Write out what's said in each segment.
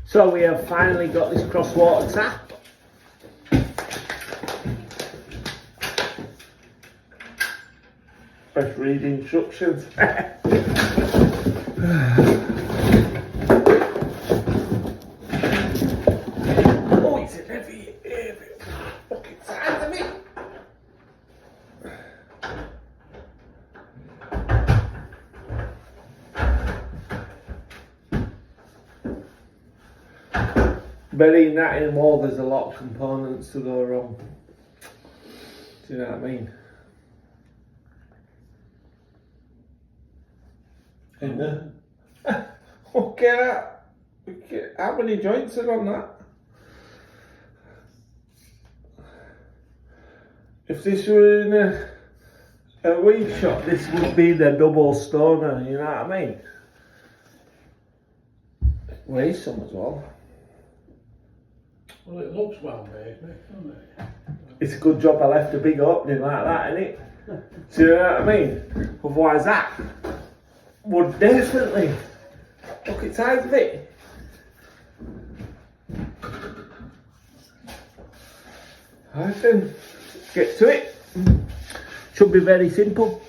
So we have finally got this Crosswater tap. Best read instructions. Oh, it's a heavy fucking size of it. Burying that in the wall, there's a lot of components to go wrong. Do you know what I mean? Okay, how many joints are on that? If this were in a weed shop, this would be the double stoner, you know what I mean? It weighs some as well. Well, it looks well made, doesn't it? It's a good job I left a big opening like that, innit? Do you know what I mean? Otherwise that would definitely, look at size of it. Alright then, get to it. Should be very simple.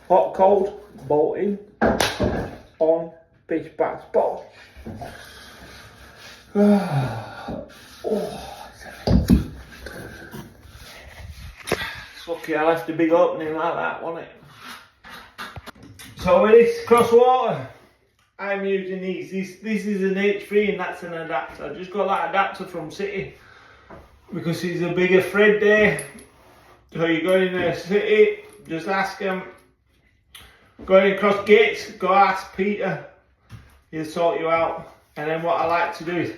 Hot, cold, bolt in, on, BISHBASHBOSH. It's lucky I left a big opening like that, wasn't it? So with this Crosswater, I'm using these. This is an H3 and that's an adapter. I just got that adapter from City because it's a bigger thread there. So you go in there, City, just ask them. Going across gates, go ask Peter. He'll sort you out. And then what I like to do is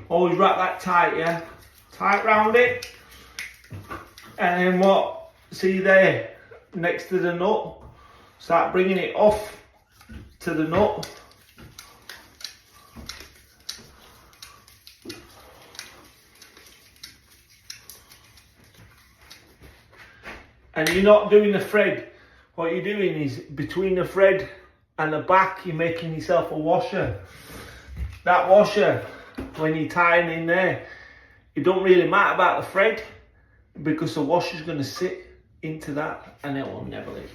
always wrap that tight, yeah? Tight round it. And then what, see there, next to the nut, start bringing it off to the nut. And you're not doing the thread. What you're doing is between the thread and the back, you're making yourself a washer. That washer, when you're tying in there, it don't really matter about the thread because the washer's going to sit into that and it will never leak.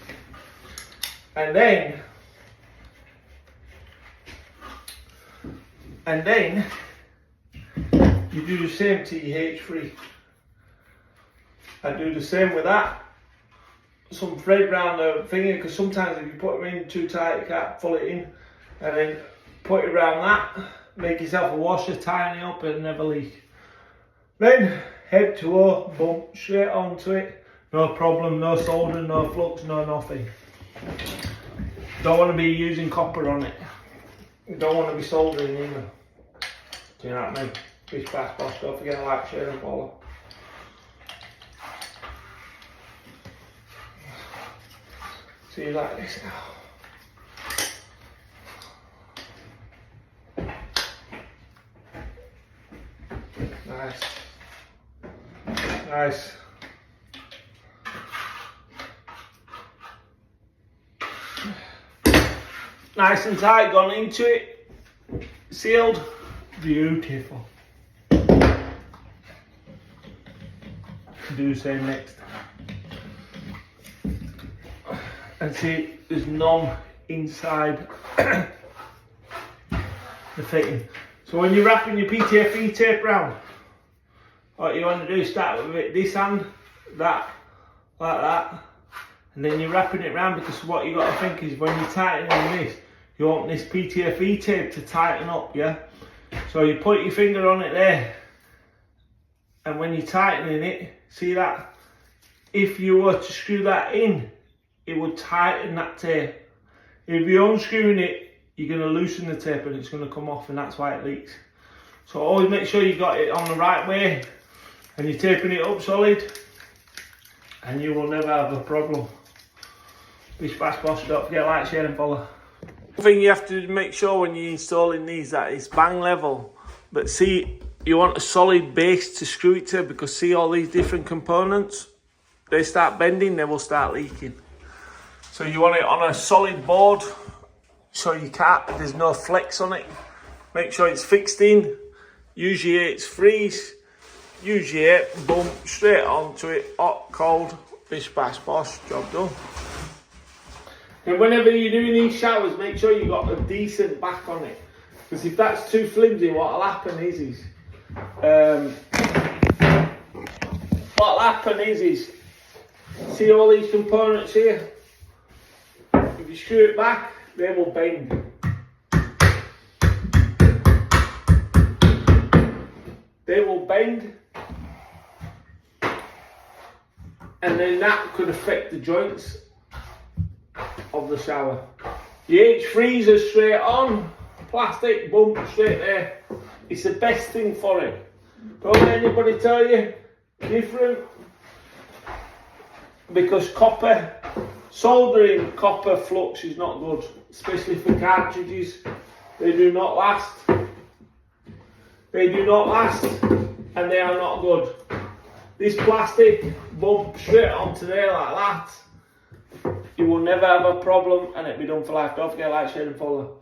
And then you do the same to your H3. I do the same with that. Some thread round the finger, because sometimes if you put them in too tight you can't pull it in, and then put it around that, make yourself a washer, tie it up and never leak. Then head to toe, boom, straight onto it, no problem, no soldering, no flux, no nothing. Don't want to be using copper on it. Don't want to be soldering either. Do you know what I mean? BISHBASHBOSH, don't forget to like, share and follow. See you like this now. Nice. Nice. Nice and tight, gone into it. Sealed. Beautiful. Do the same next. And see, there's none inside the fitting. So when you're wrapping your PTFE tape round, what you want to do is start with it this hand, that, like that, and then you're wrapping it round, because what you got to think is when you're tightening this, you want this PTFE tape to tighten up, yeah? So you put your finger on it there, and when you're tightening it, see that? If you were to screw that in, it would tighten that tape. If you're unscrewing it, you're going to loosen the tape and it's going to come off, and that's why it leaks. So always make sure you got it on the right way and you're taping it up solid, and you will never have a problem. BISHBASHBOSH, don't forget to like, share and follow. One thing you have to make sure when you're installing these, that it's bang level, but see, you want a solid base to screw it to, because see all these different components, they start bending, they will start leaking. So you want it on a solid board, so you can't, there's no flex on it. Make sure it's fixed in. Use your 8's freeze. Use your 8, boom, straight onto it. Hot, cold, bish bash bosh, job done. And whenever you're doing these showers, make sure you've got a decent back on it. Because if that's too flimsy, what'll happen is see all these components here? If you screw it back, they will bend. They will bend, and then that could affect the joints of the shower. The H freezer straight on, plastic bump straight there. It's the best thing for it. Don't let anybody tell you different, because soldering copper flux is not good, especially for cartridges. They do not last. They do not last, and they are not good. This plastic bump straight onto there like that, you will never have a problem, and it'll be done for life. Don't forget, like, share and follow.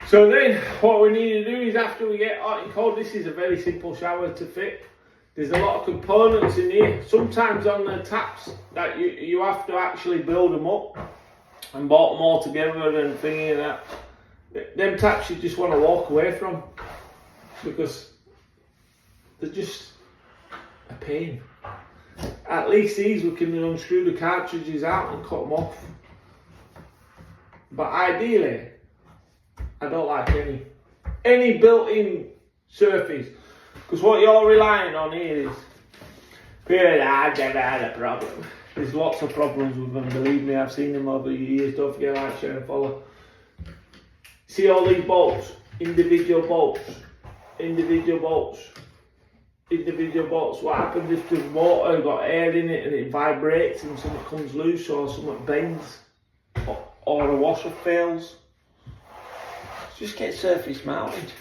So then, what we need to do is, after we get hot and cold, this is a very simple shower to fit. There's a lot of components in here. Sometimes on the taps that you have to actually build them up and bolt them all together and thingy and that. Them taps you just want to walk away from, because they're just a pain. At least these, we can unscrew the cartridges out and cut them off. But ideally, I don't like any built-in surface, because what you're relying on here is, I've never had a problem. There's lots of problems with them, believe me, I've seen them over the years. Don't forget, like, share and follow. See all these bolts, individual bolts. What happens if there's water, got air in it, and it vibrates and something comes loose, or something bends, or a washer fails? Just get surface mounted.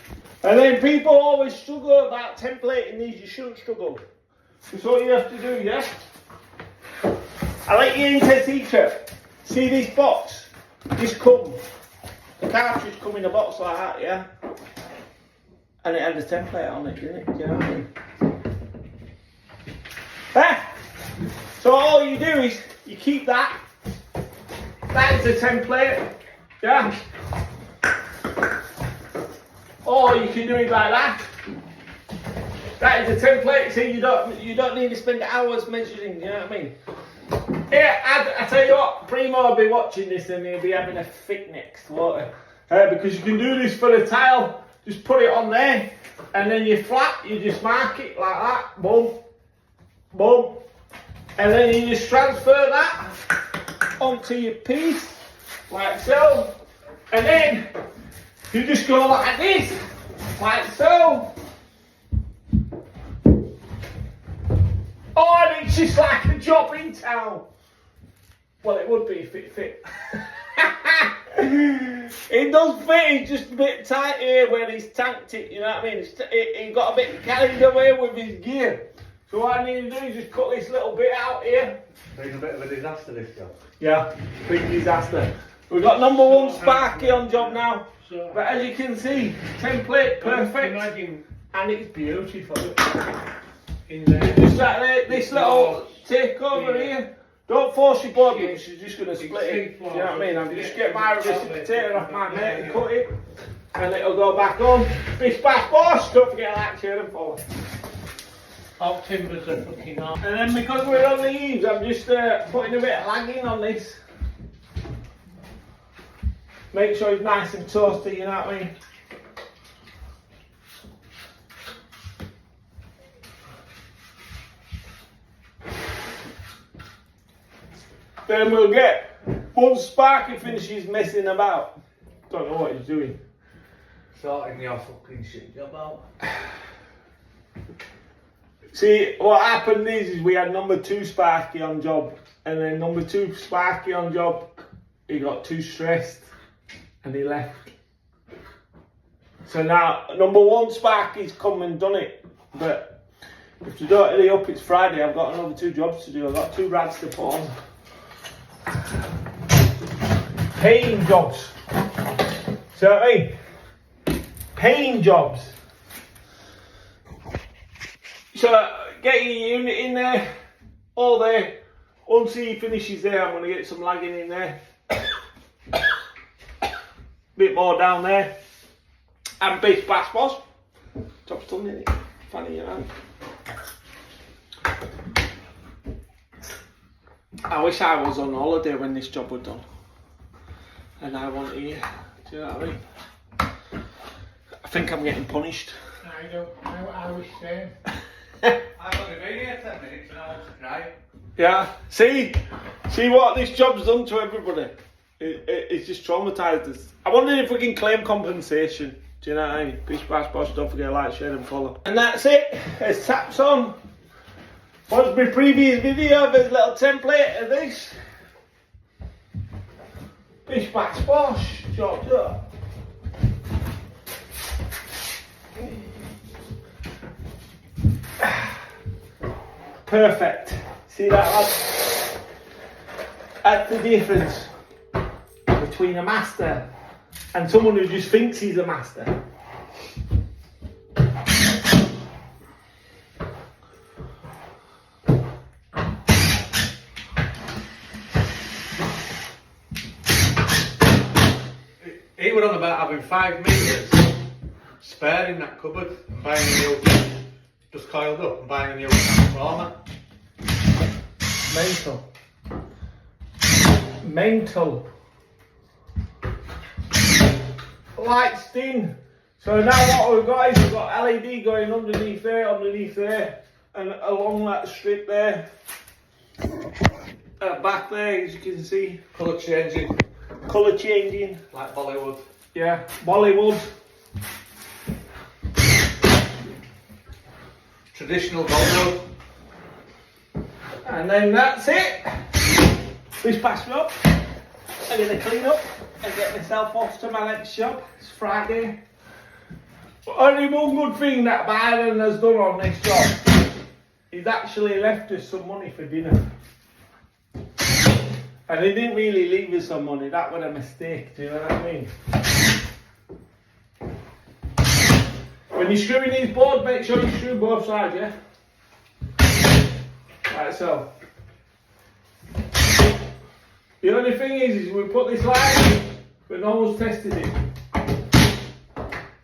And then people always struggle about templating these. You shouldn't struggle. That's what you have to do, yeah? I let you into a secret. See this box? The cartridge come in a box like that, yeah? And it had a template on it, didn't it? Do you know what I mean? So all you do is, you keep that. That is a template, yeah? Or you can do it like that. That is a template, so you don't need to spend hours measuring, you know what I mean? Yeah, I tell you what, Primo will be watching this and he'll be having a fit next, won't he? Because you can do this for the tile, just put it on there, and then you just mark it like that, boom, boom, and then you just transfer that onto your piece, like so, and then you just go like this, like so. Oh, and it's just like a jobbing towel. Well, it would be if it fit. It does fit, it's just a bit tight here where he's tanked it, you know what I mean? He got a bit carried away with his gear. So what I need to do is just cut this little bit out here. It's a bit of a disaster, this job. Yeah, big disaster. We've got number 1 Sparky on job now. But as you can see, template perfect. And it's beautiful. In there. Just like this little take over here. Don't force your board because you're just going to split it. Do you know what I mean? I'm just get my reciprocator off my mate and cut it. And it'll go back on. Bish bash bosh. Don't forget to like, share and follow. Hot timbers are fucking hot. And then because we're on the eaves, I'm just putting a bit of lagging on this. Make sure it's nice and toasty, you know what I mean? Then we'll get, once Sparky finishes messing about, don't know what he's doing. Sorting your fucking shit job out. See, what happened is we had number 2 Sparky on job, and then number 2 Sparky on job, he got too stressed and he left. So now number 1 Sparky's come and done it, but if you don't hurry up, it's Friday. I've got another 2 jobs to do. I've got 2 rads to put on. Paying jobs. So hey, paint jobs. So get your unit in there, all there. Once he finishes there, I'm going to get some lagging in there. Bit more down there. And bish bash bosh. Job's done, isn't it? Funny, you know. I wish I was on holiday when this job was done. And I want here. Do you know what I mean? I think I'm getting punished. I wish same. I've only been here 10 minutes and I want to cry. Yeah. See what this job's done to everybody. It's just traumatised us. I wonder if we can claim compensation. Do you know what I mean? Bish bash bosh, don't forget to like, share and follow. And that's it. It's taps on. Watch my previous video, there's a little template of this. Bish bash bosh, chopped up. Perfect. See that, lads? That's the difference between a master and someone who just thinks he's a master. He were on about having 5 metres spare in that cupboard and buying a new, just coiled up and buying a new transformer. Mental. Lights in. So now what we've got is we've got LED going underneath there, and along that strip there. Back there, as you can see. Colour changing. Colour changing. Like Bollywood. Yeah, Bollywood. Traditional Bollywood. And then that's it. This bash me up. I'm going to clean up and get myself off to my next shop. It's Friday. But only one good thing that Byron has done on this job. He's actually left us some money for dinner. And he didn't really leave us some money. That was a mistake, do you know what I mean? When you're screwing these boards, make sure you screw both sides, yeah? Like so. The only thing is we put this light in, but no one's tested it.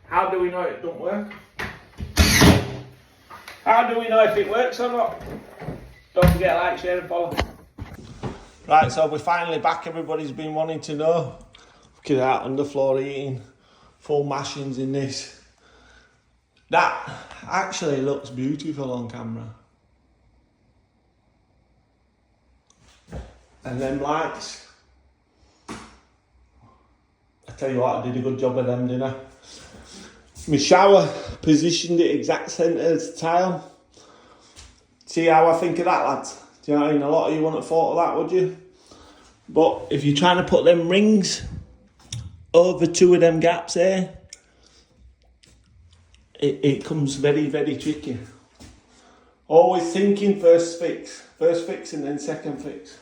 How do we know it don't work? How do we know if it works or not? Don't forget to like, share and follow. Right, so we're finally back. Everybody's been wanting to know. Look at that, underfloor heating, full mashings in this. That actually looks beautiful on camera. And them lights, I tell you what, I did a good job of them, didn't I? My shower, positioned it exact centre as tile. See how I think of that, lads? Do you know what I mean? A lot of you wouldn't have thought of that, would you? But if you're trying to put them rings over 2 of them gaps there, it comes very, very tricky. Always thinking first fix and then second fix.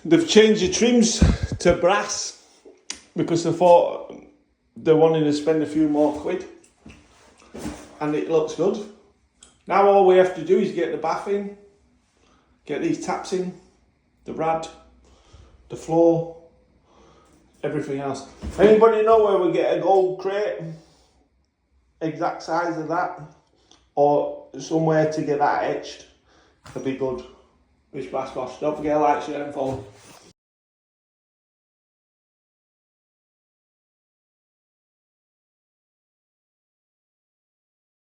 They've changed the trims to brass because they thought they wanted to spend a few more quid, and it looks good. Now all we have to do is get the bath in, get these taps in, the rad, the floor, everything else. Anybody know where we get a gold crate? Exact size of that, or somewhere to get that etched? It'd be good. Bish bash bosh. Don't forget to like, share and follow.